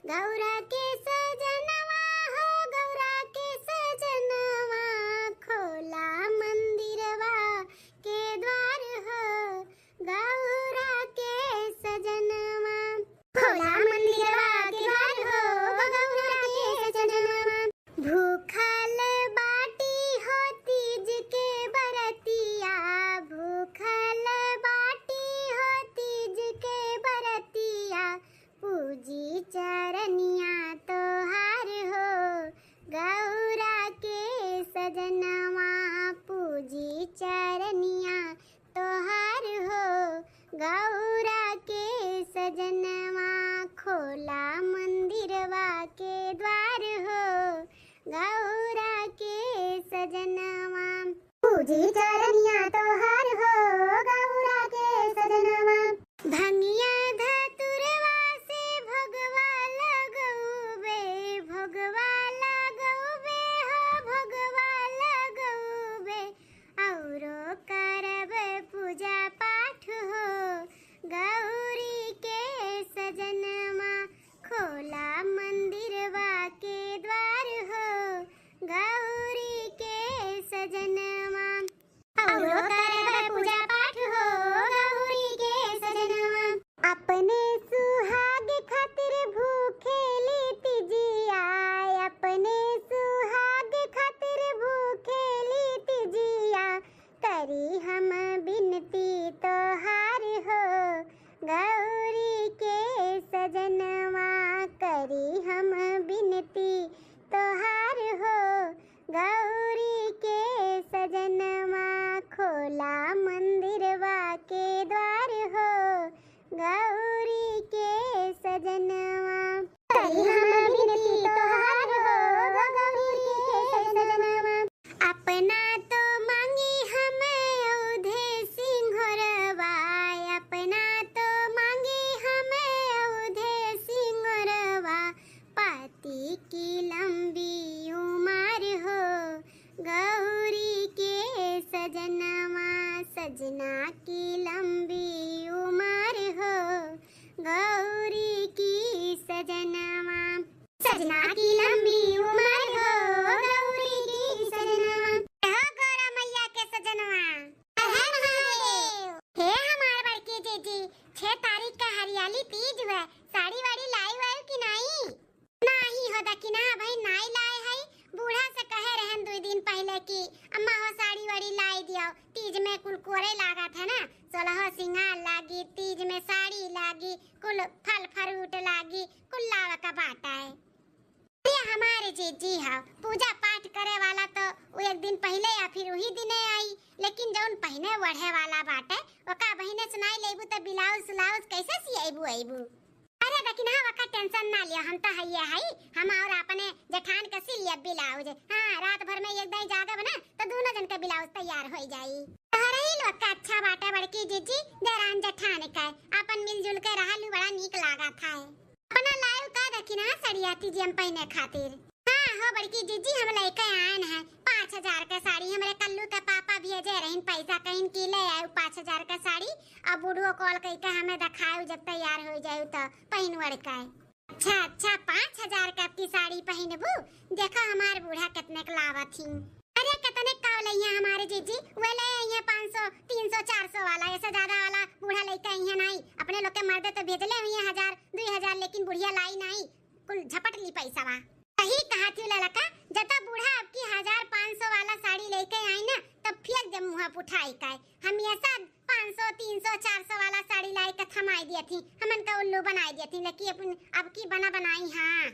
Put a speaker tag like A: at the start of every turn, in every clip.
A: गौरा के सजनवा हो गौरा के सजनवा खोला मंदिरवा के द्वार हो गौरा के सजनवा खोला मंदिरवा के द्वार हो गौरा के सजनवा भूखल बाटी हो तीज के बरतिया भूखल बाटी हो तीज के बरतिया पूजी चरनिया तोहार हो गौरा के सजनवा पूजी चरनिया तोहार हो गौरा के सजनवा खोला मंदिरवा के द्वार हो गौरा के सजनवा पूजी चरनिया तोहार हो गौरा के सजनवा भंगिया धतुरवा से भगवा लगौबे भगवा लगौबे हो भगवा लगौबे औरो करब पूजा पाठ हो गौरी के सजनवा खोला मंदिरवा के द्वार हो गौरी के सजनवा औरो करब पूजा पाठ हो गौरी के सजनवा अपने सुहाग खातिर भूखेली तिजिया अपने सुहाग खातिर भूखेली तिजिया करी हम बिनती तोहार हो गौरी के सजनवा करी हम बिनती तोहार हो गौरी के सजनवा खोला मंदिरवा के द्वार हो गौरी के सजनवा करी हम बिनती तोहार हो गौरी के सजनवा अपना तो मांगी हम औधे सिंघरवा अपना तो मांगी हम औधे सिंघरवा पति की लंबी उम्र हो गौरी के सजनवा सजना की लंबी उम्र हो गौरी की सजनवा सजना की लंबी उम्र हो गौरी की सजनवा हो गौरा मैया के सजनवा हे हमार बड़की जीजी 6 तारीख का हरियाली तीज है साड़ी वाड़ी लाई वाई कि नहीं नहीं हो दा कि ना भाई नहीं लाए है बूढ़ा से कहे रहन 2 दिन पहले कि अम्मा हो साड़ी वाड़ी लाई दियो तीज में कुल कोरे लागा था ना 16 सिंगार लागी तीज में साड़ी लागी कुल फल फ्रूट लागी कुल लावा का बाटा है ये हमारे जीजी है पूजा पाठ करे वाला तो वो एक दिन पहले या फिर वही दिने आई लेकिन जौन पहने वढ़े वाला बाटे ओका बहिने सुनाई लेबू तो ब्लाउज ब्लाउज कैसे सिएबू आइबू अरे लेकिन हाँ वका टेंशन ना लियो हम तो हइया हई हम और अपने जेठान के सिल लिया ब्लाउज हां रात भर में एक दाई जागब ना तो दोनों जन के ब्लाउज तैयार हो जाई तोहरे ही लोग का अच्छा बाटे बड़की जीजी देरान जेठान का अपन मिलजुल के रहलू बड़ा नीक लागा था अपना लाइव का देखी ना सड़िया तीजी हम पहने खातिर हां हो बड़की जीजी हम लेके आन है 5000 का साड़ी हमरे कल्लू के पापा भेजे रहन पैसा कहीं की ले आए 5000 का साड़ी अब बुढ़ो कॉल कई के हमें दिखाओ जब तैयार हो जाऊ तो पहनवड़ का अच्छा अच्छा 5000 का की साड़ी पहनबू देखो हमार बूढ़ा कितने के लावत थी अरे कितने का लइया हमारे जीजी वो ले ये 500 300 400 वाला ऐसा ज्यादा वाला बूढ़ा लेके आई है नहीं अपने लोग के मर्दे तो भेजले हुई 1000 2000 लेकिन बुढ़िया लाई नहीं कुल झपट ली पैसा वा सही कहा थी ललका जब बूढ़ा आपकी 1500 वाला साड़ी लेके आई ना तब फेंक दे मुंह उठाई का हम ऐसा 500 300 400 वाला साड़ी लाई के थमाई दिया थी हमन का उल्लू बनाई दिया थी लेकिन अपन अब की बना बनाई हां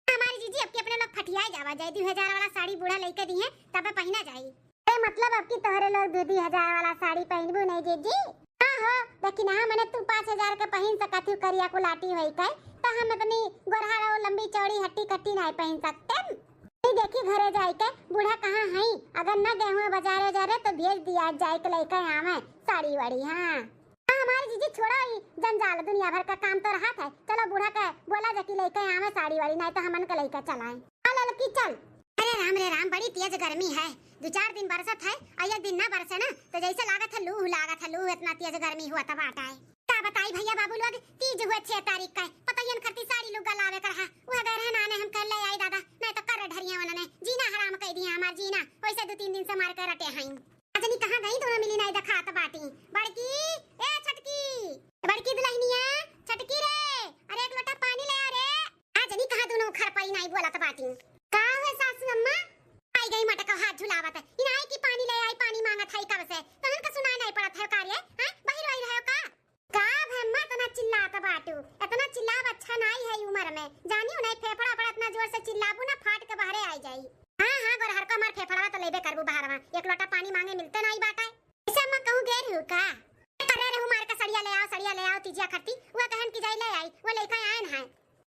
A: हमारी जीजी अब के अपने लोग फटियाई जावा जाए 2000 वाला साड़ी बूढ़ा लेके दी है तब पहना जाई ए मतलब अब की तोहरे लोग 2000 वाला साड़ी पहनबू नहीं जीजी हां हो लेकिन हां मैंने तू 5000 का पहन सकत हूं करिया को लाटी होई का तो हम अपनी गोरहा रो लंबी चौड़ी हट्टी कट्टी नहीं पहन सकते नहीं देखी घरे जाए के बूढ़ा कहां है अगर न गए हुए बाजारे जा रहे तो भेज दिया जाए के लेके आवे साड़ी वाड़ी हां हमारी जीजी छोड़ा ही जंजाल दुनिया भर का काम तो रहा था चलो बूढ़ा का बोला जा कि लेके आवे साड़ी वाड़ी नहीं तो हमन के लेके चलाएं चल लड़की चल अरे राम बड़ी तेज गर्मी है 2-4 दिन बरसत है और एक दिन ना बरसे ना तो जैसे लागत है लू लागत है लू इतना तेज गर्मी हुआ तब आता है का बताई भैया बाबू लोग तीज हुए 6 तारीख का पता ही खरती साड़ी लोग लावे कर वह गए रहना ने हम कर ले आई दादा नहीं तो कर ढरिया वाला ने जीना हराम कह दिया हमार जीना वैसे 2-3 दिन से मार कर रटे हई अजनी कहां गई दोनों मिली नहीं देखा त बाटी बड़की ए बड़की दुल्हनिया छटकी रे अरे एक लोटा पानी ले आ रे अजनी कहां दोनों खर पाई नहीं बोला त बाटी का है सासू अम्मा आई गई मटका हाथ झुलावत इनाई की पानी ले आई पानी मांगत है कब से तहन का सुनाई नहीं पड़त है कार्य हां बाहर आई रहे का भम्मा तना चिल्लात बाटू इतना चिल्लाव अच्छा नहीं है उम्र में जानियो नहीं फेफड़ा पर इतना जोर से चिल्लाबू ना फाट के बाहर आई जाई हां गोरहर का मार फेफड़ा तो लेबे करबू बाहरवा एक लोटा पानी मांगे मिलते नहीं बाटा ऐसे मैं कहूं गेर हूं का करे रहू मार का सड़िया ले आओ तीजिया खट्टी वो कहन की जाई ले आई वो लेके आए हैं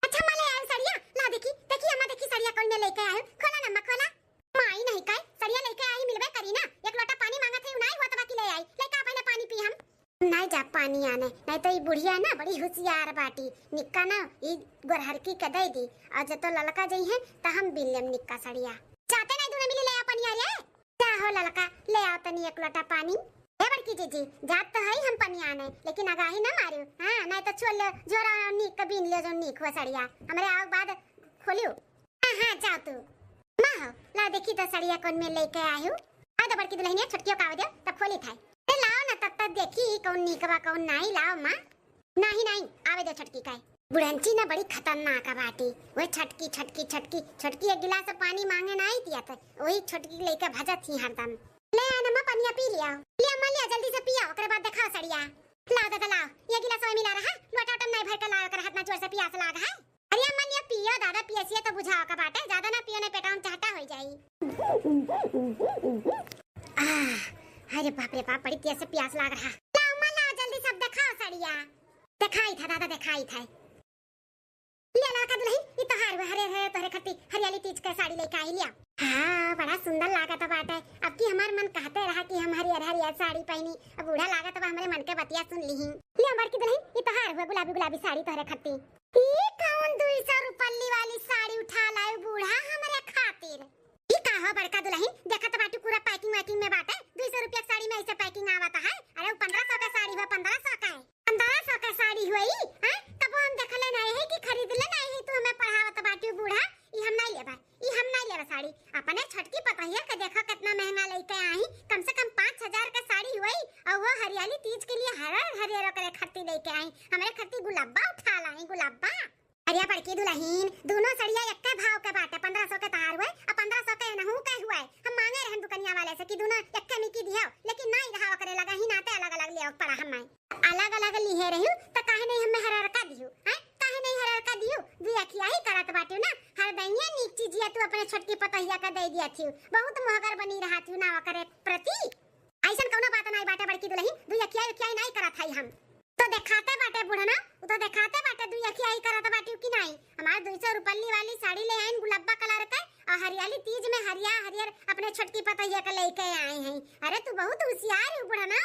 A: अच्छा मैं ले आऊं सड़िया ला देखी अम्मा देखी सड़िया कौन ने लेके आए खोला नम्मा खोला माई नहीं काय सड़िया लेके आई मिलबे करी ना एक लोटा पानी मांगत है नहीं हुआ तो बाकी ले आई लेका पहले पानी पी हम नहीं जा पानी आने नहीं तो ये बुढ़िया ना बड़ी होशियार बाटी निक्का ना ये गोरहर की कदई दी और जब तो ललका जई है तो हम बिल्लेम निक्का सड़िया चाहते नहीं दोनों मिले ले आ पानी आ रे जा हो ललका ले आओ तनी एक लोटा पानी ए बड़की जीजी जात तो है हम पानी आने लेकिन आगाही ना मारियो हां नहीं तो छोल जोरा निक कबीन ले जो निक हो सड़िया हमरे आग बाद खोलियो हां जाओ तू मां हो ला देखी तो सड़िया कौन में लेके आयो आ तो बड़की दुल्हनिया छटकियो काव दे तब खोली थाई लाओ ना तब तक देखी कौन निकवा कौन नहीं लाओ मां नहीं आवे दो छटकी काय बुढ़ंची ना बड़ी खतरनाक बाटी वो छटकी एक गिलास पानी मांगे नहीं दिया था वही छटकी लेके भजत थी हरदम ले आ ना पानी पी लिया लिया जल्दी से पिया ओकरे बाद देखा सड़िया लाओ दादा लाओ ये गिलास में मिला रहा लोटा टम नहीं भर के लाओ कर हाथ ना जोर से प्यास लाग है अरे अम्मा लिया पियो दादा पियसिए तो बुझाओ का बाटे ज्यादा ना पियो ने पेटा में चाहता हो जाई अरे बाप रे बाप बड़ी तेज से प्यास लग रहा लाओ अम्मा लाओ जल्दी सब दिखाओ सड़िया दिखाई था दादा दिखाई था ले ला का दुल्हन ये तो हार हरे तोरे खट्टी हरियाली तीज का साड़ी लेके आई लिया हां बड़ा सुंदर लागत बाटे अब की हमार मन कहते रहा कि हम हरियर साड़ी पहनी अब बूढ़ा लागत बा हमरे मन के बतिया सुन लीही ले अमर की दुल्हन ये तो हार गुलाबी साड़ी तोरे खट्टी ये कौन 200 रुपल्ली वाली साड़ी उठा लाए बूढ़ा हमरे खातिर ई का हो बड़का दुल्हन देखत बाटू पूरा पैकिंग में बाटे 200 रुपया साड़ी में ऐसे पैकिंग आवत है अरे 1500 का साड़ी है 1500 का है 1500 का साड़ी हुई हां तब हम देखले नहीं है कि खरीद ले नहीं है तू हमें पढ़ावत बाटू बूढ़ा ई हम नहीं लेबा साड़ी अपने छटकी पता है कि देखा कितना महंगा लेके आई कम से कम 5000 का साड़ी हुई और वो हरियाली तीज के लिए हरियर करे खट्टी लेके आई हमारे खट्टी गुलाबा उठा लाई गुलाबा अरे बड़की दुल्हन दोनों सड़िया एक के भाव के बाटे 1500 के तार हुए और 1500 के नहु के हुए हम मांगे रहन दुकनिया वाले से कि दोनों एक के मिकी दियो लेकिन नहीं रहा करे लगा ही नाते अलग ले पड़ा हम अलग लिए रही त काहे नहीं हमें हरार का दियो हैं काहे नहीं हरार का दियो दुया किया ही करत बाटे ना हर दैया नीक चीजिया तू अपने छोटकी पतहिया का दे दिया थी बहुत मोहगर बनी रहा थी ना करे प्रति ऐसन कोनो बात नहीं बाटे बड़की दुल्हन दुया किया नहीं करत है हम तो दिखाते बाटे बुढ़ना तो दिखाते बाटे दुया किया ही करत बाटे कि नहीं हमारे 200 रुपल्ली वाली साड़ी ले आइन गुलाबा कलर का और हरियाली तीज में हरियर अपने छोटकी पतहिया का लेके आए हैं अरे तू बहुत होशियार है बुढ़ना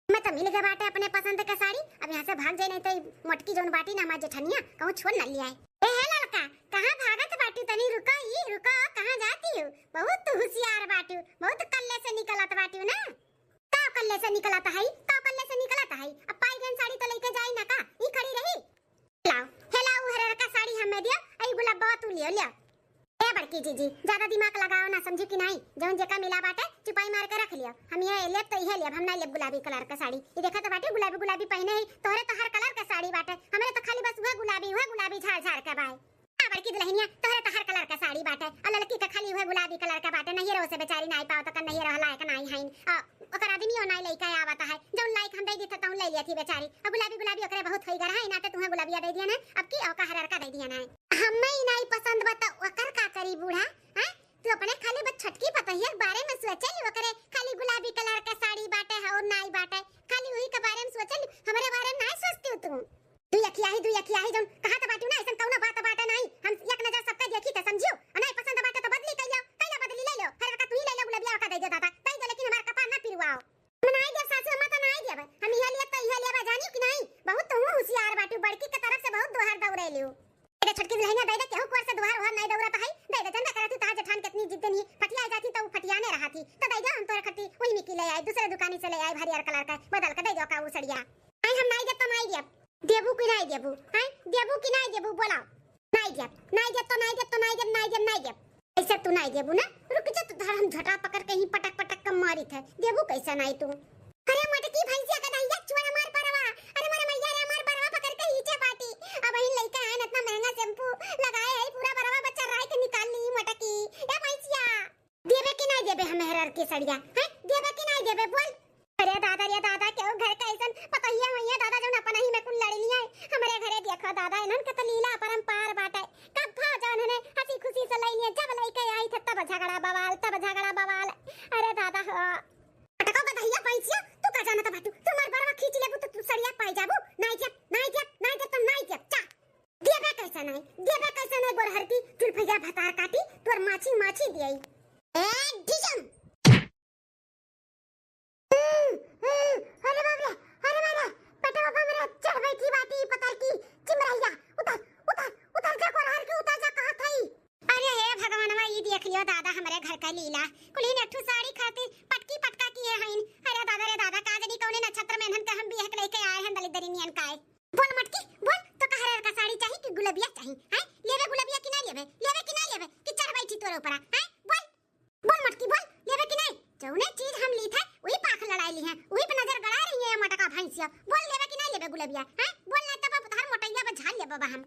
A: मैं तो मिल गया बाटे अपने पसंद का साड़ी अब यहाँ से भाग जाए नहीं तो मोटकी जोन बाटी ना हमारे जेठनिया कहूं छोड़ न लिया ए है लड़का कहां भागत बाटी तनी रुको कहां जाती हो बहुत तू होशियार बाटी बहुत कल्ले से निकलत बाटी ना का कल्ले से निकलता है अब पाईगन साड़ी तो लेके जाई ना का ई खड़ी रही लाओ हरे का साड़ी हमें दिया आई गुलाबा तू लियो ए बड़की जीजी ज्यादा दिमाग लगाओ ना समझी कि नहीं जौन जेका मिला बाटे चुपाई मार के रख लियो हम ये लेब तो ये लेब हम नहीं लेब गुलाबी कलर का साड़ी ये देखा तो बाटे गुलाबी पहने है तोहरे तो हर कलर का साड़ी बाटे हमरे तो खाली बस वह गुलाबी झाड़ के बाय बड़की दुल्हनिया तोहरे तो हर कलर का साड़ी बाटे और लड़की का खाली वह गुलाबी कलर का बाटे नहीं रहो से बेचारी नहीं पाओ तो नहीं रह लायक नहीं है ओकर आदमी ओ नहीं लेके आवता है जौन लाइक हम दे दी तो ले लिया थी बेचारी अब गुलाबी ओकरे बहुत होई गरा है ना तो तुम्हें गुलाबिया दे दिया ना अब की औका हरर का दे दिया ना हमें ही नहीं पसंद बता ओकर का करी बूढ़ा हैं तू अपने खाली बस छटकी पतहिया के बारे में सोचली ओकरे खाली गुलाबी कलर का साड़ी बाटे है और नहीं बाटे खाली वही के बारे में सोचली हमारे बारे में नहीं सोचती तू दुया किया ही जौन कहा तो बाटू ना ऐसा कौनो बात बाटे नहीं हम एक नजर सबका देखी तो समझियो नहीं पसंद बाटे तो बदली कैला बदली ले लो हर का तू ही ले लो गुलाबिया का दे दे दादा तई दो लेकिन हमार कपा ना पिरवाओ मनाई दे सासू अम्मा तो नहीं देब हम इहा लिया तो इहा लेबा जानियो कि नहीं बहुत तू होशियार बाटू बड़की के तरफ से बहुत दोहर दौड़े लियो ए छोटकी दुल्हनिया दे दे केहू कोर से दोहर नहीं दौड़ता है दे दे जनता करती ता जेठान कितनी जिद्द नहीं फटिया जाती तो फटियाने रहा थी तो दे दे हम तोरे खट्टी वही मिकी ले आई दूसरे दुकानी से ले आई हरियर कलर का बदल के दे दो का वो सड़िया आई हम नहीं देब तो नहीं देब। देबू कि नहीं देबू? हैं देबू कि नहीं देबू बोलाओ। नहीं देब, नहीं देब तो नहीं देब, तो नहीं देब, नहीं देब, नहीं देब। ऐसे तू नहीं देबू ना? रुक जा, तू धर हम झटा पकड़ के ही पटक पटक के मारी थे। देबू कैसा नहीं तू? अरे मटकी भैंसिया का दहिया चुरा मार परवा। अरे मारे मैया रे मार परवा पकड़ के नीचे पाटी। अब ही लइका है इतना महंगा शैम्पू लगाए है, पूरा परवा बच्चा राय के निकाल ली मटकी। ए भैंसिया देबे कि नहीं देबे हम हरर के सड़िया? हैं देबे कि नहीं देबे बोल? अरे दादा क्यों घर का ऐसन पतहिया होइया दादा जौन अपन ही में कुल लड़ लिया हमरे घरे देखो दादा इनन के त लीला परंपार बाटे। कब भा जौन ने हंसी खुशी से लइनिया जब लइके आई थे तब झगड़ा बवाल, तब झगड़ा बवाल। अरे दादा पटको का दहिया पैसिया तू का जाना त बाटू तुम्हार बरवा खींच लेबू तो तू सड़िया पाई जाबू। नहीं जब, नहीं जब, नहीं जब तो नहीं जब चा। देबे कैसा नहीं, देबे कैसा नहीं गोरहर की चुलफैया भतार काटी तोर माछी माछी दियई। ए डिजम अरे बाप रे, अरे बाबा बेटा बाबा मेरा चढ़ बैठी बाटी पता की चिमरैया। उतर उतर उतर जा गोरहर की, उतर जा कहां थई? अरे हे भगवानवा ई देख लियो दादा हमरे घर का लीला कुली ने ठू साड़ी खातिर पटकी पटका किए हइन। अरे दादा का जनी कौने नक्षत्र में हन के हम बियाह के लेके आए हन दलिदरी नियन काए। बोल मटकी बोल तो कहरे का साड़ी चाहिए कि गुलबिया चाहिए? हैं लेवे गुलबिया कि नहीं लेवे? लेवे कि नहीं लेवे कि चढ़ बैठी तोरे ऊपर? हैं बोल बोल मटकी बोल लेवे कि नहीं? जौने चीज हम ली थे वही पाख लड़ाई ली है, वही पे नजर गड़ा रही है मटका भैंसिया। बोल लेवे कि नहीं लेवे गुलबिया? हैं बोल नहीं तब हर मोटैया पे झाल ले बाबा हम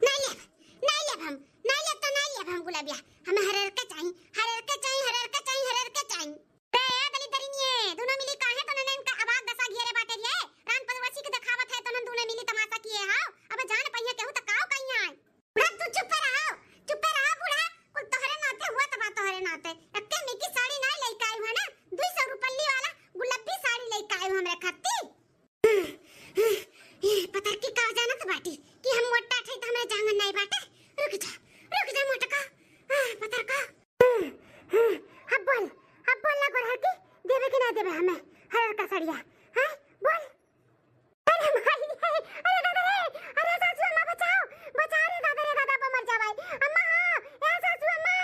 A: नहीं लेब, नहीं लेब हम, नहीं लेब तो नहीं लेब हम गुलबिया। हमें हरर के चाहिए, हरर के चाहिए, हरर के चाहिए, हरर के चाहिए। रे दलिदरी निये दोनों मिली काहे तो नन इनका आवाज दसा घेरे बाटे रे राम पनवासी के दिखावत है तो नन दोनों मिली तमाशा किए हां। अब जान पहिया केहू त काओ कहीं आए। बुढ़ा तू चुप रहो, चुप रहो बुढ़ा। कुल तोहरे नाते हुआ तबा तोहरे नाते अक्के मिकी साड़ी ना लेके आई है ना 200 रुपया वाला गुलाबी साड़ी लेके आई हमरे खाती। पता की का जाना त बाटी कि हम मोटा थे त हमें जांगन नहीं बाटे। रुक जा मोटका पता का। अब बोल ना गोरहर की देवे कि ना देवे हमें हरर का साड़िया? हैं बोल। अरे माई अरे दादा रे, अरे सासू अम्मा बचाओ, बचा रे दादा पर मर जावाई अम्मा। ए सासू अम्मा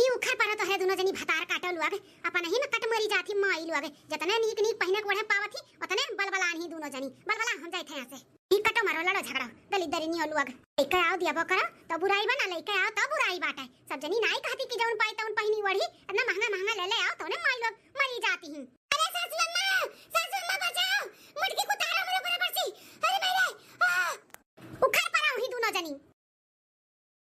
A: ई उखर पर तो है दोनों जनी भतार काटल लुआगे अपन ही में कट मरी जाती माई लुआगे। जतने नीक नीक पहिने कोढ़े पावत ही उतने बलबलान ही दोनों जनी बलबला हम जाई थे यहां से। ई कटो मारो लड़ो झगड़ा दलिदरी नियो लुआग लेके आओ दियाबो करो तो बुराई बना लेके आओ तो बुराई बाटे। सब जनी नाई कहती कि जौन पाई तौन पहिनी वढ़ी इतना महंगा ले आओ तो ने माई लोग मरी जाती हैं। अरे सासू अम्मा बचाओ मुर्गी को तारो मेरे ऊपर से। अरे मेरे उखर पर आओ ही दोनों जनी।